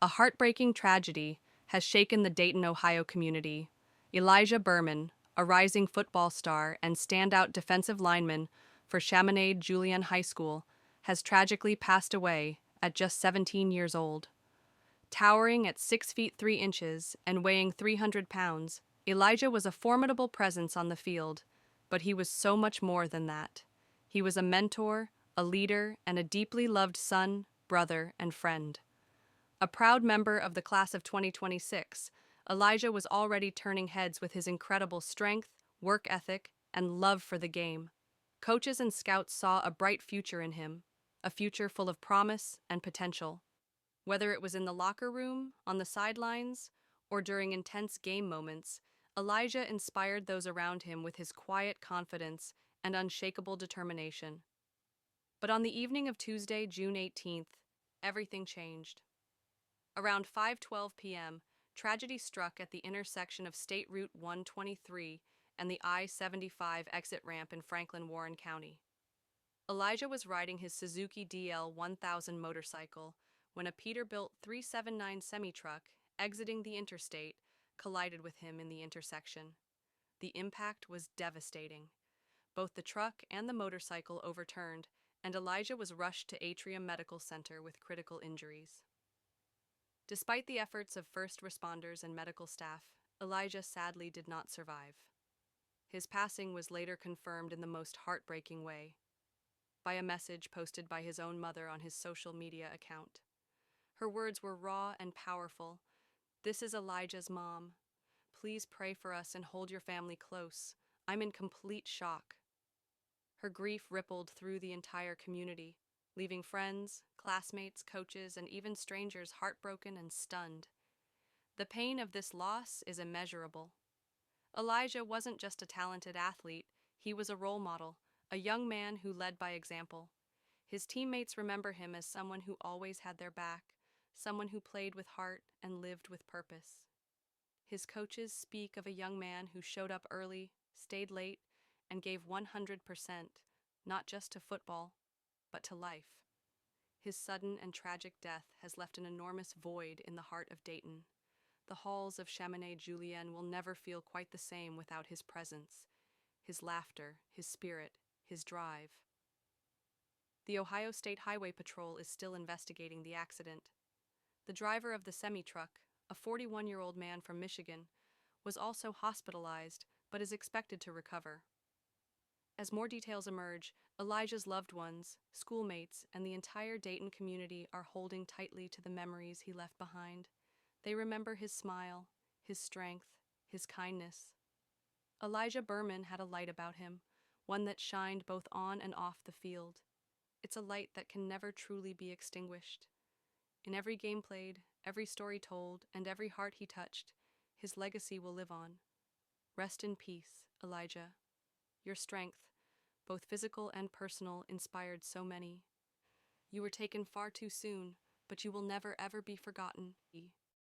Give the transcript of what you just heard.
A heartbreaking tragedy has shaken the Dayton, Ohio community. Elijah Berman, a rising football star and standout defensive lineman for Chaminade Julian High School, has tragically passed away at just 17 years old. Towering at 6 feet 3 inches and weighing 300 pounds, Elijah was a formidable presence on the field, but he was so much more than that. He was a mentor, a leader, and a deeply loved son, brother, and friend. A proud member of the class of 2026, Elijah was already turning heads with his incredible strength, work ethic, and love for the game. Coaches and scouts saw a bright future in him, a future full of promise and potential. Whether it was in the locker room, on the sidelines, or during intense game moments, Elijah inspired those around him with his quiet confidence and unshakable determination. But on the evening of Tuesday, June 18th, everything changed. Around 5:12 p.m., tragedy struck at the intersection of State Route 123 and the I-75 exit ramp in Franklin, Warren County. Elijah was riding his Suzuki DL 1000 motorcycle when a Peterbilt 379 semi-truck, exiting the interstate, collided with him in the intersection. The impact was devastating. Both the truck and the motorcycle overturned, and Elijah was rushed to Atrium Medical Center with critical injuries. Despite the efforts of first responders and medical staff, Elijah sadly did not survive. His passing was later confirmed in the most heartbreaking way, by a message posted by his own mother on his social media account. Her words were raw and powerful. "This is Elijah's mom. Please pray for us and hold your family close. I'm in complete shock." Her grief rippled through the entire community, leaving friends, classmates, coaches, and even strangers heartbroken and stunned. The pain of this loss is immeasurable. Elijah wasn't just a talented athlete, he was a role model, a young man who led by example. His teammates remember him as someone who always had their back, someone who played with heart and lived with purpose. His coaches speak of a young man who showed up early, stayed late, and gave 100%, not just to football, but to life. His sudden and tragic death has left an enormous void in the heart of Dayton. The halls of Chaminade Julienne will never feel quite the same without his presence, his laughter, his spirit, his drive. The Ohio State Highway Patrol is still investigating the accident. The driver of the semi-truck, a 41-year-old man from Michigan, was also hospitalized but is expected to recover. As more details emerge, Elijah's loved ones, schoolmates, and the entire Dayton community are holding tightly to the memories he left behind. They remember his smile, his strength, his kindness. Elijah Berman had a light about him, one that shined both on and off the field. It's a light that can never truly be extinguished. In every game played, every story told, and every heart he touched, his legacy will live on. Rest in peace, Elijah. Your strength, both physical and personal, inspired so many. You were taken far too soon, but you will never ever be forgotten.